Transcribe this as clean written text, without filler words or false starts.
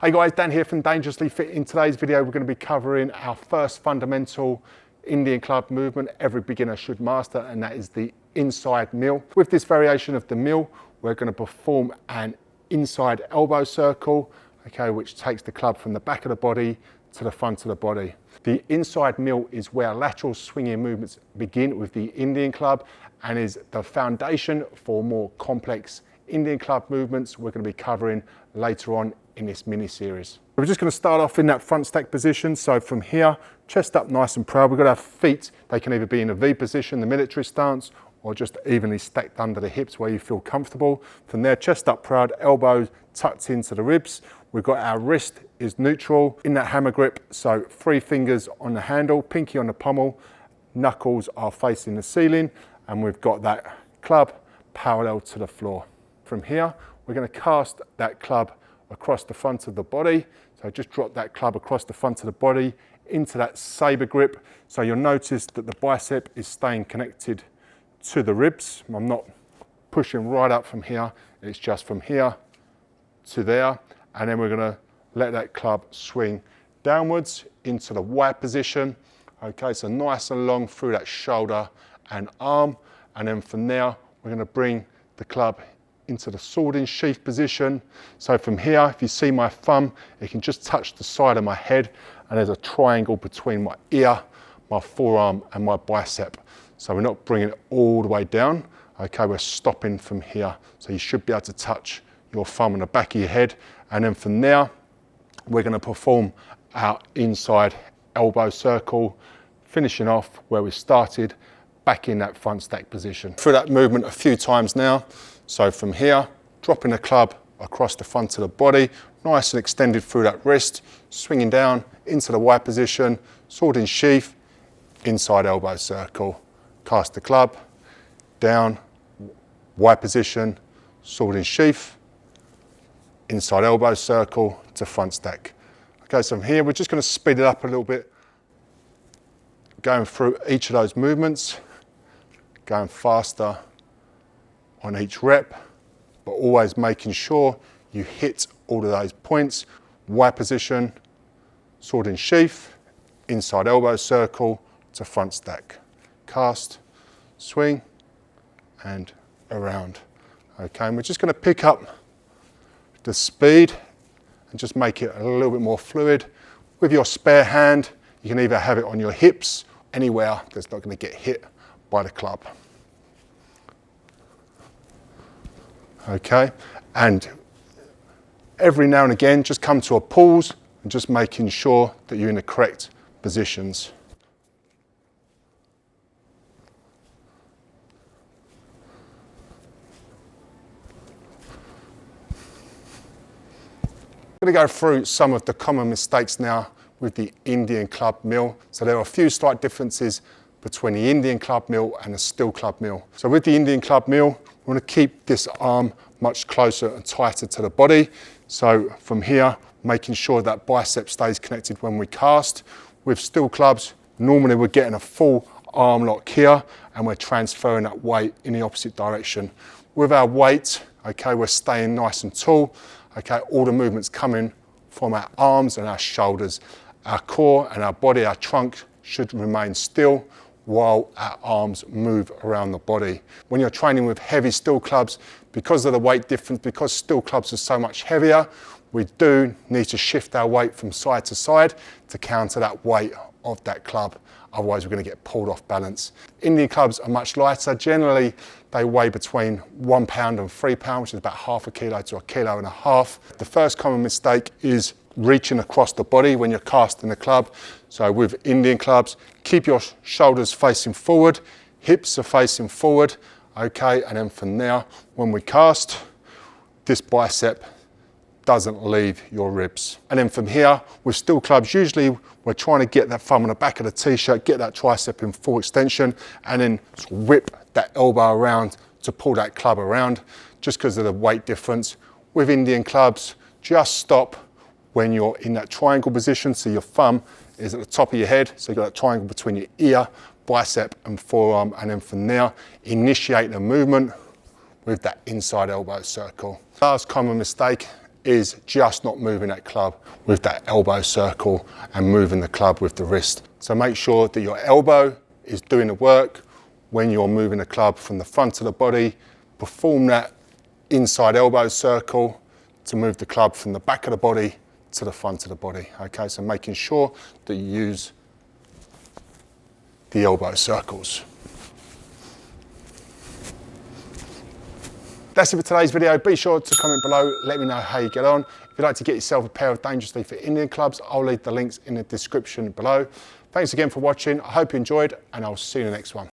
Hey guys, Dan here from Dangerously Fit. In today's video, we're going to be covering our first fundamental Indian club movement every beginner should master, and that is the inside mill. With this variation of the mill, we're going to perform an inside elbow circle, okay, which takes the club from the back of the body to the front of the body. The inside mill is where lateral swinging movements begin with the Indian club and is the foundation for more complex Indian club movements we're going to be covering later on in this mini series. We're just going to start off in that front stack position. So from here, chest up nice and proud. We've got our feet, they can either be in a V position, the military stance, or just evenly stacked under the hips where you feel comfortable. From there, chest up proud, elbows tucked into the ribs. We've got our wrist is neutral in that hammer grip. So 3 fingers on the handle, pinky on the pommel, knuckles are facing the ceiling, and we've got that club parallel to the floor. From here, we're going to cast that club across the front of the body. So just drop that club across the front of the body into that saber grip. So you'll notice that the bicep is staying connected to the ribs. I'm not pushing right up from here. It's just from here to there. And then we're going to let that club swing downwards into the wide position. Okay, so nice and long through that shoulder and arm. And then from there, we're going to bring the club into the sword in sheath position. So from here, if you see my thumb, it can just touch the side of my head, and there's a triangle between my ear, my forearm, and my bicep. So we're not bringing it all the way down. Okay, we're stopping from here. So you should be able to touch your thumb on the back of your head. And then from there, we're going to perform our inside elbow circle, finishing off where we started, back in that front stack position. Through that movement a few times now. So from here, dropping the club across the front of the body, nice and extended through that wrist, swinging down into the wide position, sword in sheath, inside elbow circle. Cast the club, down, wide position, sword in sheath, inside elbow circle to front stack. Okay, so from here, we're just going to speed it up a little bit, going through each of those movements, going faster on each rep, but always making sure you hit all of those points. Wide position, sword in sheath, inside elbow circle to front stack. Cast, swing, and around. Okay, and we're just going to pick up the speed and just make it a little bit more fluid. With your spare hand, you can either have it on your hips, anywhere that's not going to get hit by the club. Okay, and every now and again, just come to a pause and just making sure that you're in the correct positions. I'm going to go through some of the common mistakes now with the Indian club mill. So there are a few slight differences between the Indian club mill and the steel club mill. So with the Indian club mill, we want to keep this arm much closer and tighter to the body. So from here, making sure that bicep stays connected when we cast. With steel clubs, normally we're getting a full arm lock here and we're transferring that weight in the opposite direction. With our weight, okay, we're staying nice and tall. Okay, all the movements coming from our arms and our shoulders. Our core and our body, our trunk should remain still while our arms move around the body. When you're training with heavy steel clubs, because of the weight difference, because steel clubs are so much heavier, we do need to shift our weight from side to side to counter that weight of that club. Otherwise, we're going to get pulled off balance. Indian clubs are much lighter. Generally, they weigh between 1 pound and 3 pounds, which is about half a kilo to 1.5 kilos. The first common mistake is reaching across the body when you're casting the club. So with Indian clubs, keep your shoulders facing forward, hips are facing forward, okay, and then from there, when we cast, this bicep doesn't leave your ribs. And then from here, with steel clubs, usually we're trying to get that thumb on the back of the t-shirt, get that tricep in full extension, and then whip that elbow around to pull that club around, just because of the weight difference. With Indian clubs, just stop when you're in that triangle position, so your thumb is at the top of your head, so you've got that triangle between your ear, bicep and forearm, and then from there, initiate the movement with that inside elbow circle. Last common mistake is just not moving that club with that elbow circle and moving the club with the wrist. So make sure that your elbow is doing the work when you're moving the club from the front of the body. Perform that inside elbow circle to move the club from the back of the body to the front of the body. Okay, so making sure that you use the elbow circles. That's it for today's video. Be sure to comment below, let me know how you get on. If you'd like to get yourself a pair of Dangerously Fit Indian clubs, I'll leave the links in the description below. Thanks again for watching. I hope you enjoyed, and I'll see you in the next one.